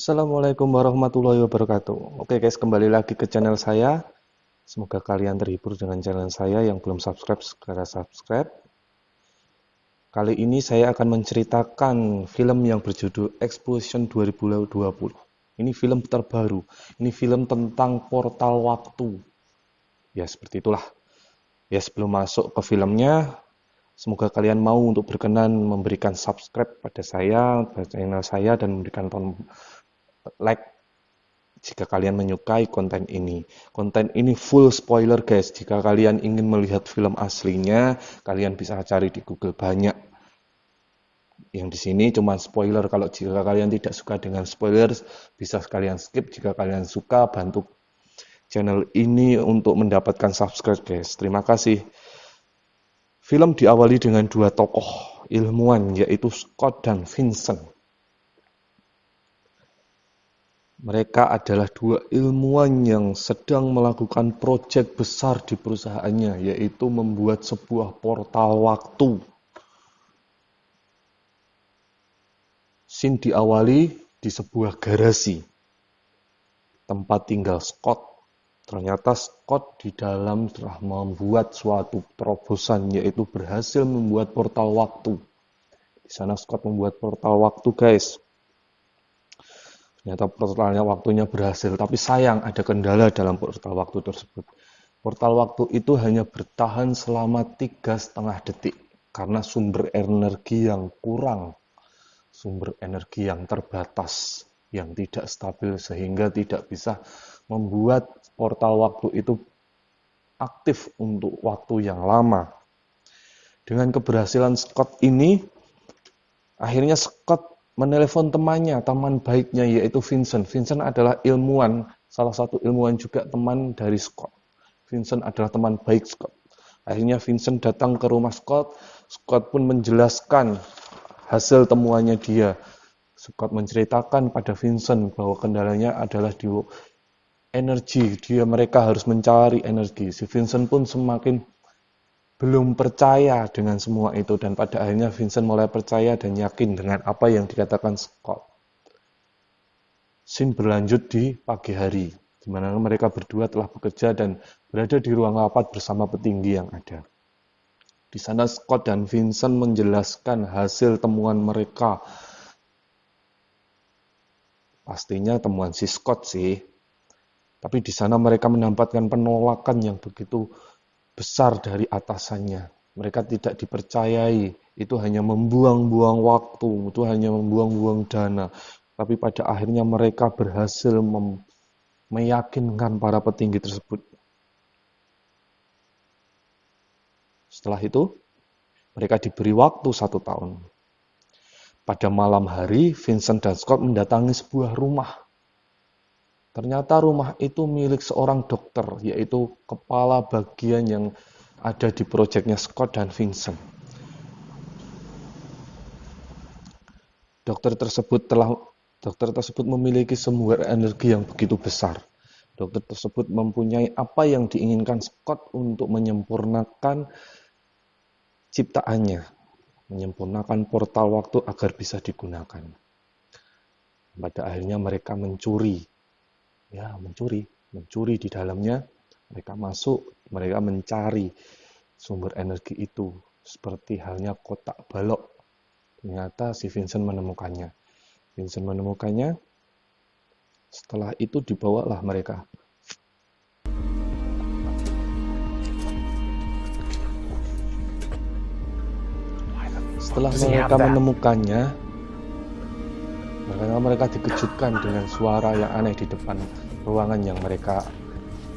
Assalamualaikum warahmatullahi wabarakatuh. Oke guys, kembali lagi ke channel saya. Semoga kalian terhibur dengan channel saya. Yang belum subscribe, segera subscribe. Kali ini saya akan menceritakan film yang berjudul Explosion 2020. Ini film terbaru. Ini film tentang portal waktu. Ya, seperti itulah. Ya, sebelum masuk ke filmnya, semoga kalian mau untuk berkenan memberikan subscribe pada saya, pada channel saya, dan memberikan like jika kalian menyukai konten ini. Konten ini full spoiler guys. Jika kalian ingin melihat film aslinya, kalian bisa cari di Google banyak. Yang di sini cuma spoiler. Kalau jika kalian tidak suka dengan spoiler, bisa kalian skip. Jika kalian suka, bantu channel ini untuk mendapatkan subscribe guys. Terima kasih. Film diawali dengan dua tokoh ilmuwan, yaitu Scott dan Vincent. Mereka adalah dua ilmuwan yang sedang melakukan proyek besar di perusahaannya, yaitu membuat sebuah portal waktu. Scene diawali di sebuah garasi, tempat tinggal Scott. Ternyata Scott di dalam telah membuat suatu terobosan, yaitu berhasil membuat portal waktu. Di sana Scott membuat portal waktu guys. Ternyata portalnya waktunya berhasil, tapi sayang ada kendala dalam portal waktu tersebut. Portal waktu itu hanya bertahan selama 3,5 detik karena sumber energi yang kurang, sumber energi yang terbatas, yang tidak stabil sehingga tidak bisa membuat portal waktu itu aktif untuk waktu yang lama. Dengan keberhasilan Scott ini, akhirnya Scott menelepon temannya, teman baiknya yaitu Vincent. Vincent adalah ilmuwan, salah satu ilmuwan juga teman dari Scott. Vincent adalah teman baik Scott. Akhirnya Vincent datang ke rumah Scott. Scott pun menjelaskan hasil temuannya dia. Scott menceritakan pada Vincent bahwa kendalanya adalah di energi. Mereka harus mencari energi. Si Vincent pun semakin belum percaya dengan semua itu, dan pada akhirnya Vincent mulai percaya dan yakin dengan apa yang dikatakan Scott. Scene berlanjut di pagi hari, di mana mereka berdua telah bekerja dan berada di ruang rapat bersama petinggi yang ada. Di sana Scott dan Vincent menjelaskan hasil temuan mereka. Pastinya temuan si Scott sih. Tapi di sana mereka mendapatkan penolakan yang begitu besar dari atasannya. Mereka tidak dipercayai, itu hanya membuang-buang waktu, itu hanya membuang-buang dana. Tapi pada akhirnya mereka berhasil meyakinkan para petinggi tersebut. Setelah itu, mereka diberi waktu 1 tahun. Pada malam hari, Vincent dan Scott mendatangi sebuah rumah. Ternyata rumah itu milik seorang dokter, yaitu kepala bagian yang ada di proyeknya Scott dan Vincent. Dokter tersebut memiliki sumber energi yang begitu besar. Dokter tersebut mempunyai apa yang diinginkan Scott untuk menyempurnakan ciptaannya, menyempurnakan portal waktu agar bisa digunakan. Pada akhirnya mereka mencuri di dalamnya. Mereka masuk, mereka mencari sumber energi itu, seperti halnya kotak balok. Ternyata si Vincent menemukannya. Setelah itu dibawalah mereka. Setelah mereka menemukannya, mereka dikejutkan dengan suara yang aneh di depan ruangan yang mereka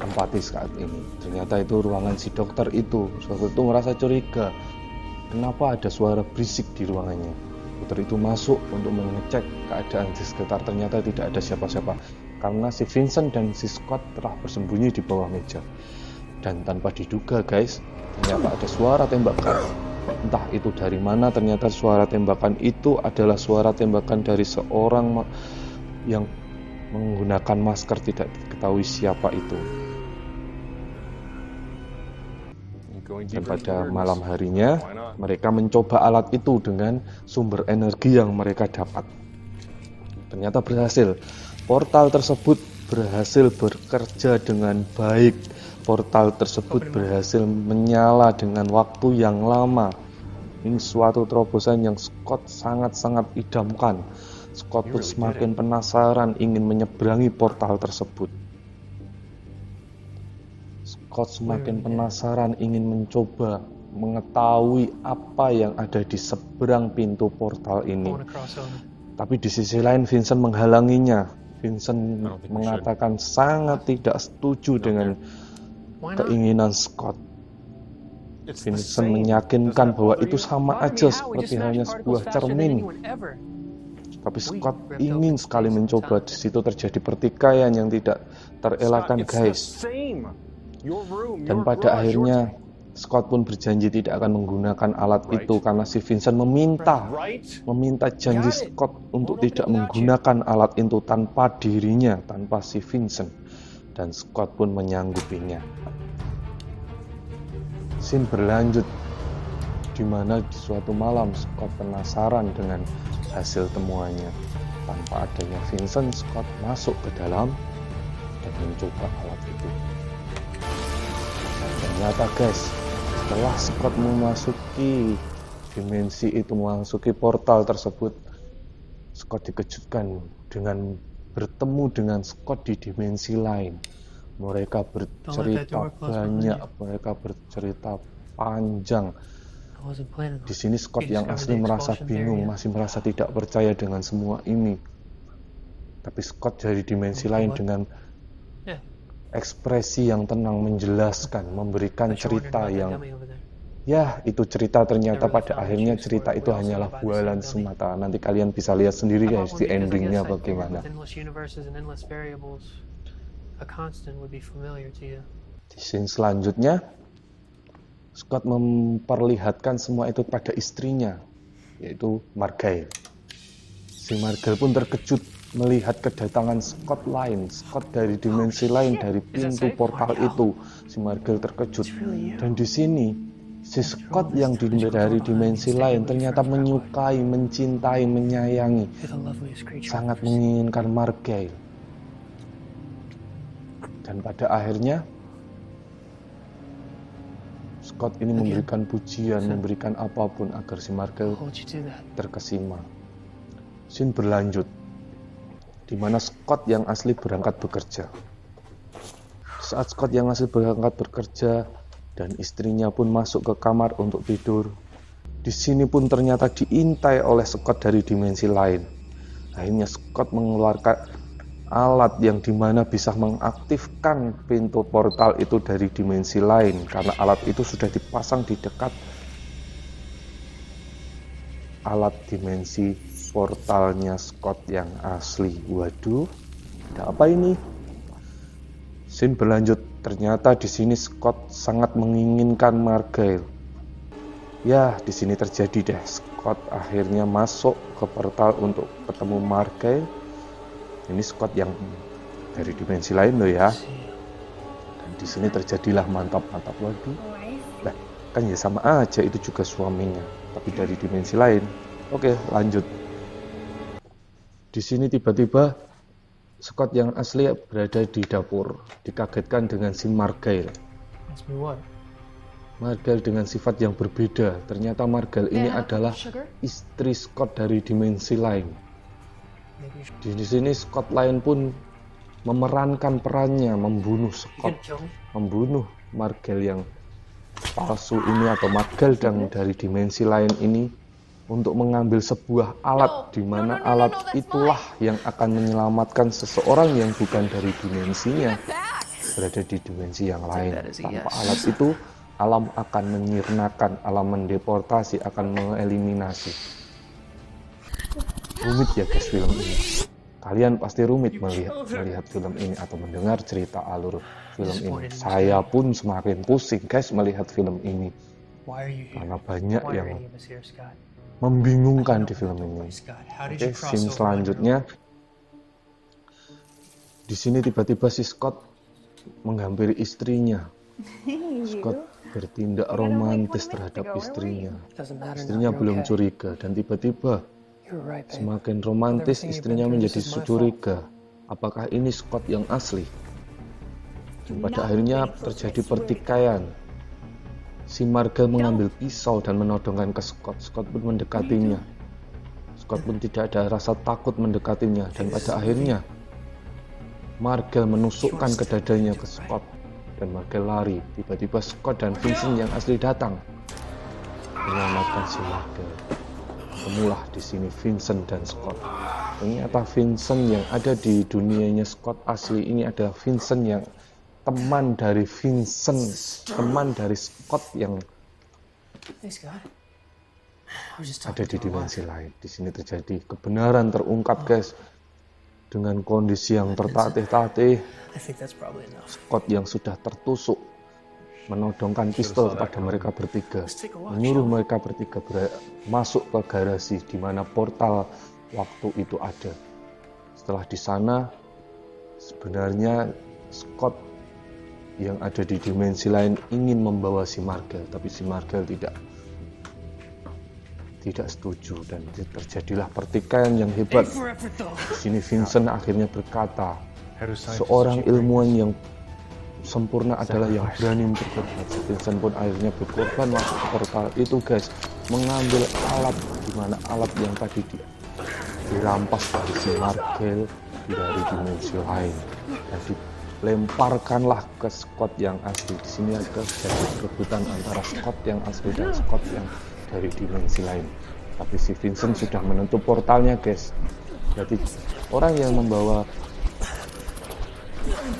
tempati saat ini. Ternyata itu ruangan si dokter itu. Dokter itu merasa curiga. Kenapa ada suara berisik di ruangannya? Dokter itu masuk untuk mengecek keadaan di sekitar. Ternyata tidak ada siapa-siapa. Karena si Vincent dan si Scott telah bersembunyi di bawah meja. Dan tanpa diduga guys, ternyata ada suara tembakan. Entah itu dari mana, ternyata suara tembakan itu adalah suara tembakan dari seorang yang menggunakan masker, tidak diketahui siapa itu. Dan pada malam harinya, mereka mencoba alat itu dengan sumber energi yang mereka dapat. Ternyata berhasil. Portal tersebut berhasil bekerja dengan baik. Portal tersebut berhasil menyala dengan waktu yang lama. Ini suatu terobosan yang Scott sangat-sangat idamkan. Scott pun semakin penasaran ingin menyeberangi portal tersebut. Scott semakin penasaran ingin mencoba mengetahui apa yang ada di seberang pintu portal ini. Tapi di sisi lain Vincent menghalanginya. Vincent mengatakan sangat tidak setuju dengan keinginan Scott. Vincent meyakinkan bahwa itu sama aja seperti halnya sebuah cermin. Tapi Scott ingin sekali mencoba. Di situ terjadi pertikaian yang tidak terelakkan, guys. Dan pada akhirnya Scott pun berjanji tidak akan menggunakan alat itu karena si Vincent meminta janji Scott untuk tidak menggunakan alat itu tanpa dirinya, tanpa si Vincent. Dan Scott pun menyanggupinya. Scene berlanjut di mana di suatu malam Scott penasaran dengan hasil temuannya. Tanpa adanya Vincent, Scott masuk ke dalam dan mencoba alat itu. Dan ternyata guys, setelah Scott memasuki dimensi itu, memasuki portal tersebut, Scott dikejutkan dengan bertemu dengan Scott di dimensi lain. Mereka bercerita banyak, mereka bercerita panjang. Di sini Scott yang asli merasa bingung, masih merasa tidak percaya dengan semua ini. Tapi Scott dari dimensi lain dengan ekspresi yang tenang menjelaskan, memberikan cerita yang itu cerita ternyata pada akhirnya cerita itu hanyalah bualan semata. Nanti kalian bisa lihat sendiri guys di endingnya bagaimana. Di scene selanjutnya Scott memperlihatkan semua itu pada istrinya, yaitu Margail. Si Margail pun terkejut melihat kedatangan Scott dari dimensi lain, dari pintu portal itu. Si Margail terkejut. Dan di sini si Scott yang dari dimensi lain ternyata menyukai, mencintai, menyayangi, sangat menginginkan Margail. Dan pada akhirnya Scott ini memberikan pujian, memberikan apapun agar si Margail terkesima. Scene berlanjut di mana Scott yang asli berangkat bekerja. Saat Scott yang asli berangkat bekerja dan istrinya pun masuk ke kamar untuk tidur, di sini pun ternyata diintai oleh Scott dari dimensi lain. Akhirnya Scott mengeluarkan alat yang dimana bisa mengaktifkan pintu portal itu dari dimensi lain, karena alat itu sudah dipasang di dekat alat dimensi portalnya Scott yang asli. Waduh, ada apa ini? Scene berlanjut. Ternyata di sini Scott sangat menginginkan Margail. Ya, di sini terjadi deh. Scott akhirnya masuk ke portal untuk ketemu Margail. Ini Scott yang dari dimensi lain loh ya. Dan di sini terjadilah mantap-mantap. Waduh. Lah, kan ya sama aja, itu juga suaminya, tapi dari dimensi lain. Oke, lanjut. Di sini tiba-tiba Scott yang asli berada di dapur, dikagetkan dengan si Margail. Margail dengan sifat yang berbeda. Ternyata Margail ini adalah istri Scott dari dimensi lain. Di sini Scott lain pun memerankan perannya, membunuh Scott, membunuh Margail yang palsu ini atau Margail yang dari dimensi lain ini, untuk mengambil sebuah alat, di mana alat itulah yang akan menyelamatkan seseorang yang bukan dari dimensinya, berada di dimensi yang lain. Tanpa alat itu, alam akan menyirnakan, alam mendeportasi, akan mengeliminasi. Rumit ya guys film ini. Kalian pasti rumit melihat film ini atau mendengar cerita alur film ini. Saya pun semakin pusing guys melihat film ini, karena banyak yang membingungkan di film ini. Oke, scene selanjutnya. Di sini tiba-tiba si Scott menghampiri istrinya. Scott bertindak romantis terhadap istrinya. Istrinya belum curiga dan tiba-tiba You're right, babe. Semakin romantis, Everything you've istrinya been through, menjadi this is my curiga. Apakah ini Scott yang asli? Dan pada akhirnya terjadi pertikaian. Si Margel mengambil pisau dan menodongkan ke Scott. Scott pun mendekatinya. Scott pun tidak ada rasa takut mendekatinya. Dan pada akhirnya Margel menusukkan ke dadanya ke Scott. Dan Margel lari. Tiba-tiba Scott dan Vincent yang asli datang menyelamatkan si Margel. Ketemulah di sini Vincent dan Scott. Ternyata Vincent yang ada di dunianya Scott asli ini adalah Vincent yang teman dari Vincent, teman dari Scott yang Hey, Scott. I was just ada talking di to my wife. dimensi lain. Di sini terjadi kebenaran terungkap, guys. Dengan kondisi yang tertatih-tatih, I think that's probably enough. Scott yang sudah tertusuk menodongkan pistol kepada mereka bertiga, Let's take a walk, menyuruh shall we? mereka bertiga masuk ke garasi di mana portal waktu itu ada. Setelah di sana, sebenarnya Scott yang ada di dimensi lain ingin membawa si Margel, tapi si Margel tidak setuju dan terjadilah pertikaian yang hebat. For effort, though. Di sini Vincent akhirnya berkata, How do scientists seorang achieve ilmuwan greatness? yang sempurna adalah yang berani berkorban. Vincent pun akhirnya berkorban masuk ke portal itu, guys, mengambil alat, di mana alat yang tadi dirampas dari si Margel dari dimensi lain dan dilemparkanlah ke Scott yang asli. Di sini ada terjadi perebutan antara Scott yang asli dan Scott yang dari dimensi lain. Tapi si Vincent sudah menutup portalnya, guys. Jadi orang yang membawa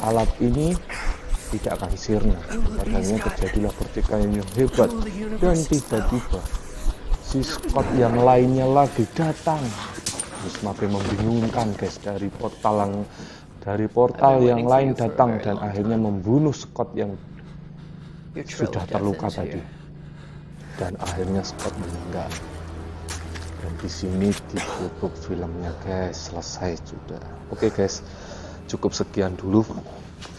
alat ini tidak akan sirna. Padahal terjadilah pertikaian yang hebat dan tiba-tiba si Scott yang lainnya lagi datang. Terus semakin membingungkan, guys. Dari portal yang lain datang dan akhirnya membunuh Scott yang Your trail sudah of death terluka ends tadi. here. Dan akhirnya Scott meninggal. Dan di sini ditutup filmnya, guys. Selesai sudah. Oke, guys, cukup sekian dulu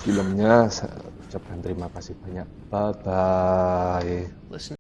filmnya. Saya ucapkan terima kasih banyak. Bye bye. Listen.